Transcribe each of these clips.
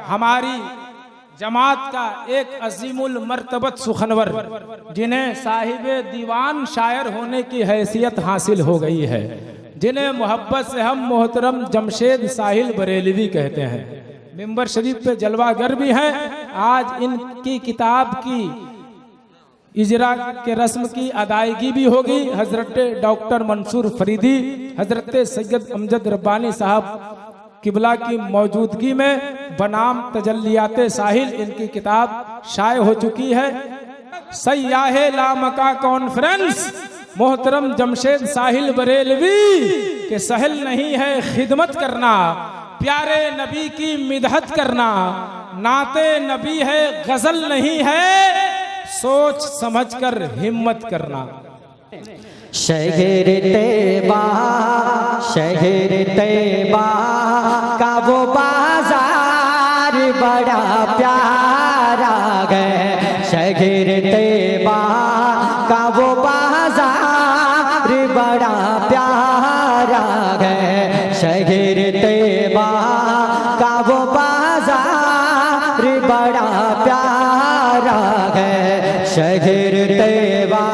हमारी जमात का एक अजीमुल मर्तबत सुखनवर, जिन्हें साहिब दीवान शायर होने की हैसियत हासिल हो गई है, जिन्हें मोहब्बत से हम मोहतरम जमशेद साहिल बरेलवी कहते हैं, मिंबर शरीफ पे जलवागर भी हैं। आज इनकी किताब की इजरा के रस्म की अदायगी भी होगी। हजरत डॉक्टर मंसूर फरीदी, हजरत सैयद अमजद रब्बानी साहब किबला की मौजूदगी में बनाम तजल्लियात साहिल इनकी किताब शाये हो चुकी है। सयाहे लामका कॉन्फ्रेंस मोहतरम जमशेद साहिल बरेलवी के सहल नहीं है खिदमत करना, प्यारे नबी की मिदहत करना, नाते नबी है गजल नहीं है, सोच समझकर हिम्मत करना। शहर तैबा, शहर तैबा का वो बाजार बड़ा प्यारा है। शहर तैबा का वो बाजार बड़ा प्यारा है। शहर तैबा का वो बाजार बड़ा प्यारा है। शहर तैबा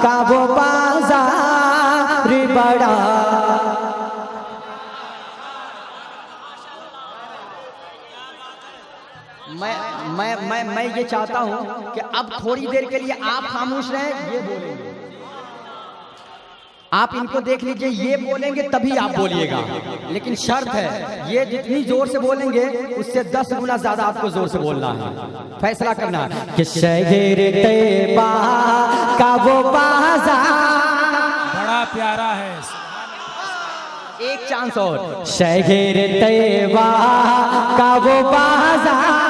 का वो बाजार बड़ा। मैं ये चाहता हूं कि अब थोड़ी देर के लिए आप खामोश रहें, ये बोलेंगे, आप इनको देख लीजिए, ये बोलेंगे तभी आप बोलिएगा, लेकिन शर्त है ये जितनी जोर से बोलेंगे उससे 10 गुना ज्यादा आपको जोर से बोलना है, फैसला करना है कि शहर तैबा का वो बाजार बड़ा प्यारा है। एक चांस और, शहर तैबा का वो बाजार।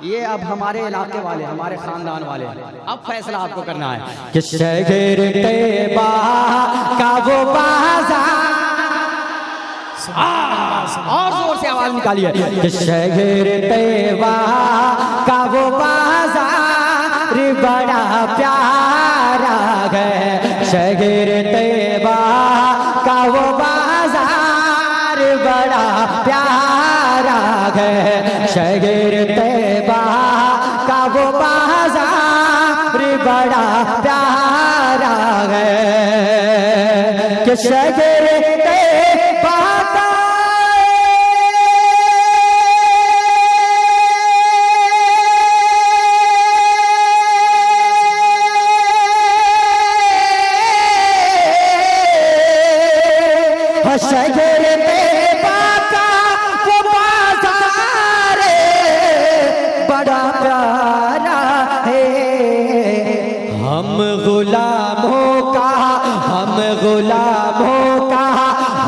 ये अब हमारे इलाके वाले, हमारे खानदान वाले, अब फैसला आपको करना है कि शहर तैबा का वो बाजार। और जोर से आवाज निकालिए कि शहर तैबा का वो बाजार बड़ा प्यारा है। शहर तैबा का वो बाजार बड़ा प्यारा है। शहर तैबा का वो बाजार बड़ा प्यारा है कि शहर तैबा का शहर तैबा का वो बाजार बड़ा प्यारा है। हम गुलामों का, हम गुलामों का,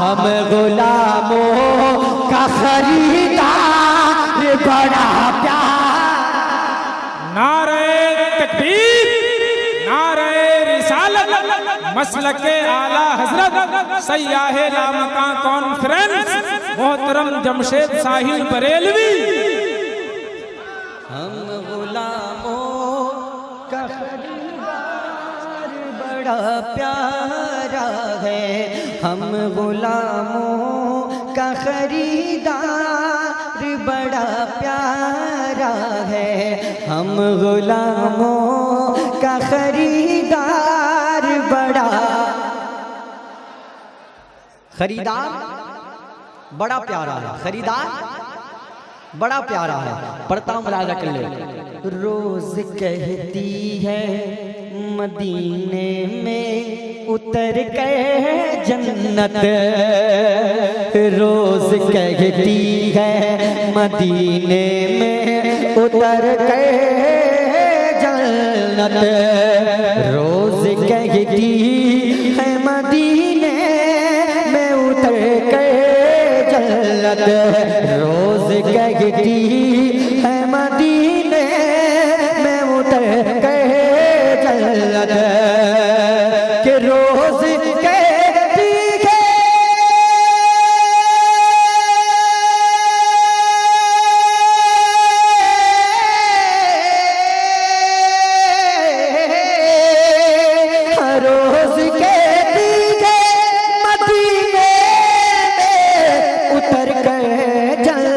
हम गुलामों का खरीदार बड़ा प्यारा। नारे तकबीर, नारे रिसालत, मसलके आला हजरत सयाहे लामका कॉन्फ्रेंस मोहतरम जमशेद साहिल बरेलवी। हम गुलामों का खरीदार बड़ा प्यारा है। हम गुलामों का खरीदार बड़ा प्यारा है। हम गुलामों का खरीदार बड़ा, खरीदार बड़ा प्यारा है। खरीदार बड़ा प्यारा है। पढ़ता हूं, मुलाजा कर ले। रोज कहती है मदीने में उतर के जन्नत, रोज कहती है मदीने में उतर के जन्नत, रोज कहती है मदीने में उतर के जन्नत, रोज कहती है मदीने में उतर के जन्नत, कि रोज कहती है रोज कहती है मदीने में उतर के जन्नत।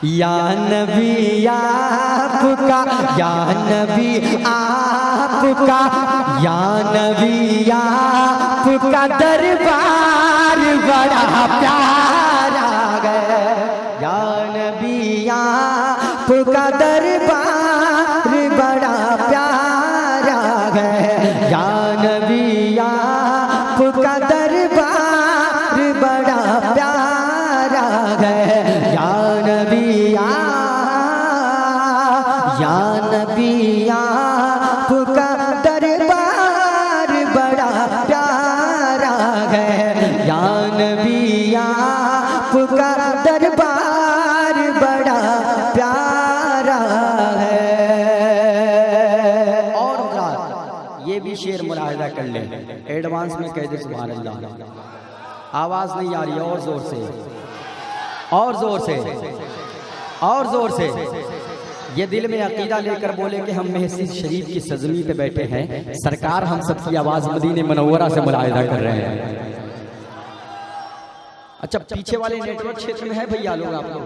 या नबी आपका, या नबी आपका, या नबी आपका दरबार बड़ा प्यारा है। या नबी आपका दरबार बड़ा प्यारा है। या नबी आपका दरबार बड़ा प्यारा है। या नबी आपका दरबार बड़ा प्यारा है। या नबी आपका दरबार बड़ा प्यारा है। और हज़रात ये भी शेर मुलाहिजा कर ले, एडवांस में कह दे सुभान अल्लाह। आवाज नहीं आ रही, और जोर से, और जोर से, और जोर से। ये दिल में अकीदा लेकर बोले कि हम महसिस शरीफ की सजमी पे बैठे हैं, सरकार हम सबकी आवाज मदीने मुनव्वरा से मुलाहिजा कर रहे हैं। अच्छा, पीछे वाले नेटवर्क क्षेत्र में है भैया लोग, आप लोग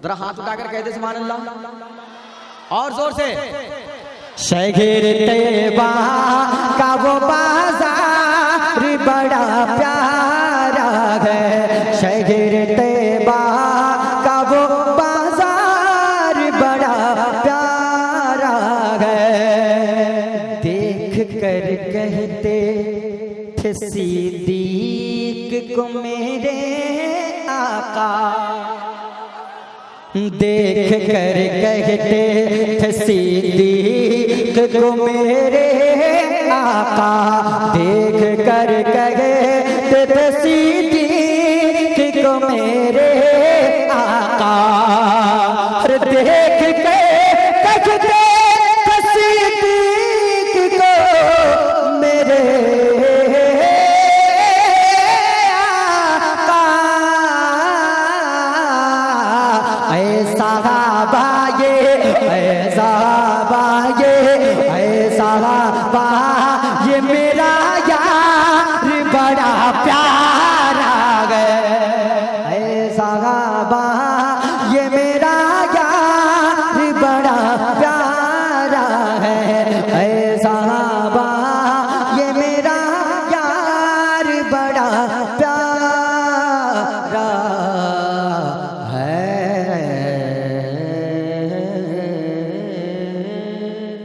जरा हाथ उठाकर कह दे सुभान अल्लाह, और जोर से। शहर तैयबा का वो बाजार बड़ा प्यारा है। शहर तैयबा का वो बाजार बड़ा प्यारा है। देख कर कहते थे सिद्दीक को मेरे आका, देख कर कहते थे सिद्दीक को मेरे आका, देख कर कहते थे